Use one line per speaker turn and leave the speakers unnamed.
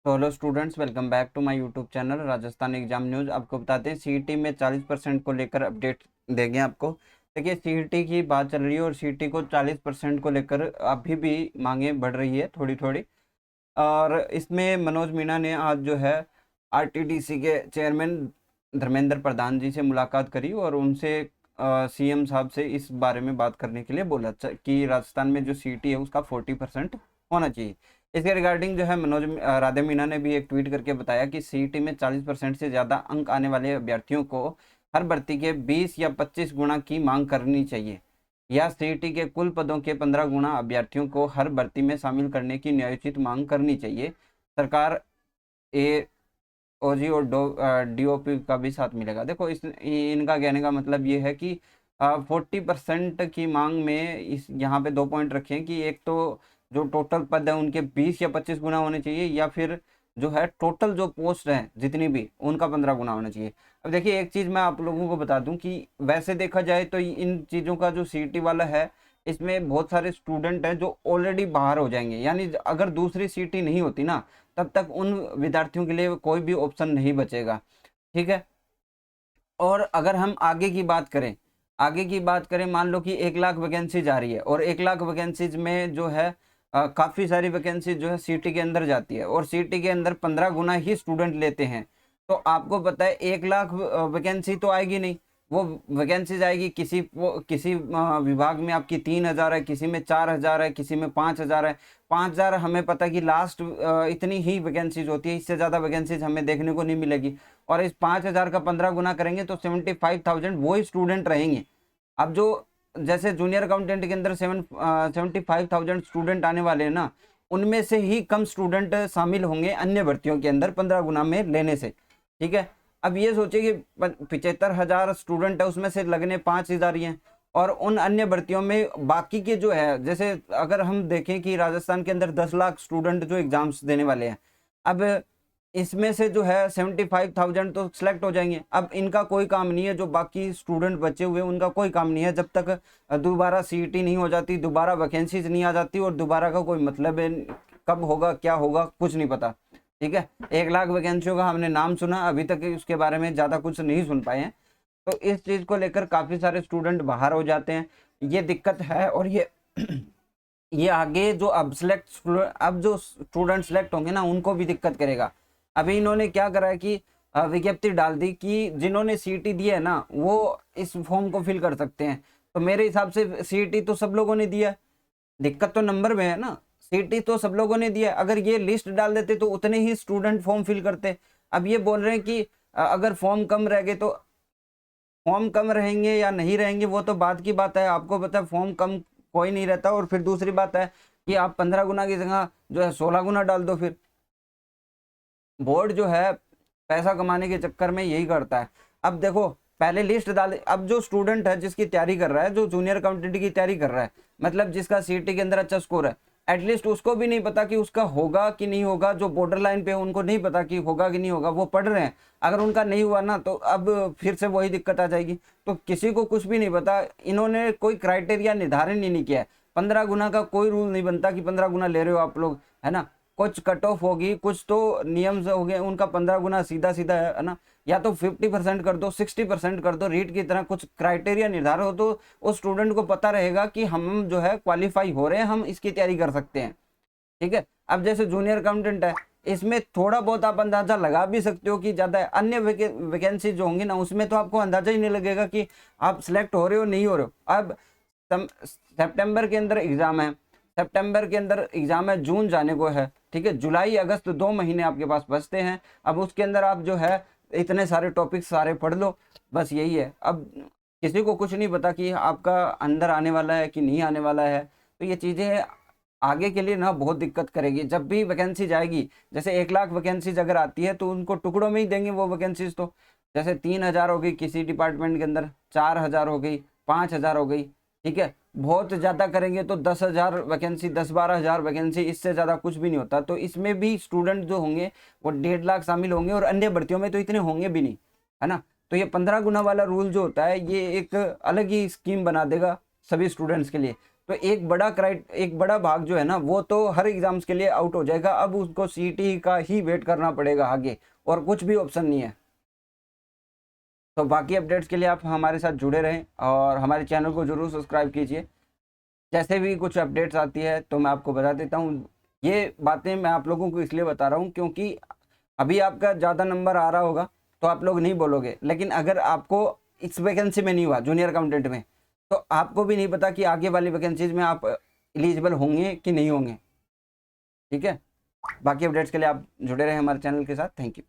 तो hello students, welcome back to my YouTube channel Rajasthan exam news. आपको बताते हैं सीईटी में 40% को लेकर अपडेट देंगे आपको। देखिए, सीईटी की बात चल रही है और सीईटी को 40% को लेकर अभी भी मांगे बढ़ रही है थोड़ी थोड़ी। और इसमें मनोज मीणा ने आज जो है आरटीडीसी के चेयरमैन धर्मेंद्र प्रधान जी से मुलाकात करी और उनसे सीएम साहब से इस बारे में बात करने के लिए बोला कि राजस्थान में जो सीईटी है उसका 40% होना चाहिए। इसके रिगार्डिंग जो है मनोज राधे मीणा ने भी एक ट्वीट करके बताया कि सीईटी में 40% से ज़्यादा अंक आने वाले अभ्यर्थियों को हर भर्ती के 20 या 25 गुना की मांग करनी चाहिए, या सीईटी के कुल पदों के 15 गुना अभ्यर्थियों को हर भर्ती में शामिल करने की न्यायोचित मांग करनी चाहिए। सरकार ए ओजी और डीओपी का भी साथ मिलेगा। देखो, इनका कहने का मतलब ये है कि 40% की मांग में इस यहाँ पे 2 पॉइंट रखे हैं कि एक तो जो टोटल पद है उनके 20 या 25 गुना होने चाहिए, या फिर जो है टोटल जो पोस्ट है जितनी भी उनका 15 गुना होना चाहिए। अब देखिए, एक चीज़ मैं आप लोगों को बता दूं कि वैसे देखा जाए तो इन चीज़ों का जो सीईटी वाला है, इसमें बहुत सारे स्टूडेंट हैं जो ऑलरेडी बाहर हो जाएंगे। यानी अगर दूसरी सीईटी नहीं होती ना, तब तक उन विद्यार्थियों के लिए कोई भी ऑप्शन नहीं बचेगा। ठीक है। और अगर हम आगे की बात करें, मान लो कि 1 लाख वैकेंसी जा रही है और 1 लाख वैकेंसीज में जो है काफ़ी सारी वैकेंसी जो है सीटी के अंदर जाती है और सीटी के अंदर 15 गुना ही स्टूडेंट लेते हैं। तो आपको पता है 1 लाख वैकेंसी तो आएगी नहीं। वो वैकेंसीज आएगी किसी विभाग में आपकी 3,000 है, किसी में 4,000 है, किसी में 5,000 है। 5,000 हमें पता है कि लास्ट इतनी ही वैकेंसीज होती है, इससे ज़्यादा वैकेंसीज हमें देखने को नहीं मिलेगी। और इस 5,000 का 15 गुना करेंगे तो 75,000 वो ही स्टूडेंट रहेंगे। अब जो जैसे जूनियर अकाउंटेंट के अंदर 75,000 स्टूडेंट आने वाले हैं ना, उनमें से ही कम स्टूडेंट शामिल होंगे अन्य भर्तियों के अंदर 15 गुना में लेने से। ठीक है। अब ये सोचिए कि 75,000 स्टूडेंट है, उसमें से लगने 5,000 ही हैं। और उन अन्य भर्तियों में बाकी के जो है, जैसे अगर हम देखें कि राजस्थान के अंदर 10 लाख स्टूडेंट जो एग्जाम्स देने वाले हैं, अब इसमें से जो है 75,000 तो सिलेक्ट हो जाएंगे। अब इनका कोई काम नहीं है, जो बाकी स्टूडेंट बचे हुए उनका कोई काम नहीं है जब तक दोबारा सीईटी नहीं हो जाती, दोबारा वैकेंसीज नहीं आ जाती, और दोबारा का कोई मतलब है कब होगा क्या होगा कुछ नहीं पता। ठीक है। 1 लाख वैकेंसियों का हमने नाम सुना, अभी तक उसके बारे में ज़्यादा कुछ नहीं सुन पाए हैं। तो इस चीज़ को लेकर काफ़ी सारे स्टूडेंट बाहर हो जाते हैं, ये दिक्कत है। और ये ये आगे जो अब जो स्टूडेंट सेलेक्ट होंगे ना, उनको भी दिक्कत करेगा। अभी इन्होंने क्या करा है कि विज्ञप्ति डाल दी कि जिन्होंने सीईटी दी है ना, वो इस फॉर्म को फिल कर सकते हैं। तो मेरे हिसाब से सीईटी तो सब लोगों ने दिया है, दिक्कत तो नंबर में है ना। सीईटी तो सब लोगों ने दिया है, अगर ये लिस्ट डाल देते तो उतने ही स्टूडेंट फॉर्म फिल करते। अब ये बोल रहे हैं कि अगर फॉर्म कम रह गए तो फॉर्म कम रहेंगे या नहीं रहेंगे वो तो बाद की बात है। आपको पता है फॉर्म कम कोई नहीं रहता। और फिर दूसरी बात है कि आप 15 गुना की जगह जो है 16 गुना डाल दो। फिर बोर्ड जो है पैसा कमाने के चक्कर में यही करता है। अब देखो, पहले लिस्ट डाल, अब जो स्टूडेंट है जिसकी तैयारी कर रहा है, जो जूनियर अकाउंटेंट की तैयारी कर रहा है, मतलब जिसका सीईटी के अंदर अच्छा स्कोर है, एटलीस्ट उसको भी नहीं पता कि उसका होगा कि नहीं होगा। जो बॉर्डर लाइन पे है उनको नहीं पता कि होगा कि नहीं होगा, वो पढ़ रहे हैं। अगर उनका नहीं हुआ ना, तो अब फिर से वही दिक्कत आ जाएगी। तो किसी को कुछ भी नहीं पता, इन्होंने कोई क्राइटेरिया निर्धारण ही नहीं किया है। 15 गुना का कोई रूल नहीं बनता कि 15 गुना ले रहे हो आप लोग, है ना। कुछ कट ऑफ होगी, कुछ तो नियम हो गए, उनका 15 गुना सीधा सीधा है ना। या तो 50% कर दो, 60% कर दो, रीट की तरह कुछ क्राइटेरिया निर्धारित हो तो उस स्टूडेंट को पता रहेगा कि हम जो है क्वालिफाई हो रहे हैं, हम इसकी तैयारी कर सकते हैं। ठीक है। अब जैसे जूनियर अकाउंटेंट है, इसमें थोड़ा बहुत आप अंदाजा लगा भी सकते हो कि ज़्यादा है। अन्य वैकेंसी जो होंगी ना, उसमें तो आपको अंदाजा ही नहीं लगेगा कि आप सिलेक्ट हो रहे हो नहीं हो रहे हो। अब सितंबर के अंदर एग्जाम है, जून जाने को है। ठीक है। जुलाई अगस्त 2 महीने आपके पास बचते हैं। अब उसके अंदर आप जो है इतने सारे टॉपिक सारे पढ़ लो, बस यही है। अब किसी को कुछ नहीं पता कि आपका अंदर आने वाला है कि नहीं आने वाला है। तो ये चीज़ें आगे के लिए ना बहुत दिक्कत करेगी। जब भी वैकेंसी जाएगी, जैसे 1 लाख वैकेंसीज अगर आती है तो उनको टुकड़ों में ही देंगे वो वैकेंसीज। तो जैसे 3,000 हो गई किसी डिपार्टमेंट के अंदर, 4,000 हो गई, 5,000 हो गई। ठीक है। बहुत ज़्यादा करेंगे तो 10,000 वैकेंसी, 10-12,000 वैकेंसी, इससे ज़्यादा कुछ भी नहीं होता। तो इसमें भी स्टूडेंट जो होंगे वो 1.5 लाख शामिल होंगे, और अन्य भर्तियों में तो इतने होंगे भी नहीं, है ना। तो ये 15 गुना वाला रूल जो होता है, ये एक अलग ही स्कीम बना देगा सभी स्टूडेंट्स के लिए। तो एक बड़ा भाग जो है ना वो तो हर एग्जाम्स के लिए आउट हो जाएगा। अब उसको सीईटी का ही वेट करना पड़ेगा आगे, और कुछ भी ऑप्शन नहीं है। तो बाकी अपडेट्स के लिए आप हमारे साथ जुड़े रहें और हमारे चैनल को जरूर सब्सक्राइब कीजिए। जैसे भी कुछ अपडेट्स आती है तो मैं आपको बता देता हूँ। ये बातें मैं आप लोगों को इसलिए बता रहा हूँ क्योंकि अभी आपका ज़्यादा नंबर आ रहा होगा तो आप लोग नहीं बोलोगे, लेकिन अगर आपको इस वैकेंसी में नहीं हुआ जूनियर अकाउंटेंट में, तो आपको भी नहीं पता कि आगे वाली वैकेंसीज में आप एलिजिबल होंगे कि नहीं होंगे। ठीक है, बाकी अपडेट्स के लिए आप जुड़े रहें हमारे चैनल के साथ। Thank you.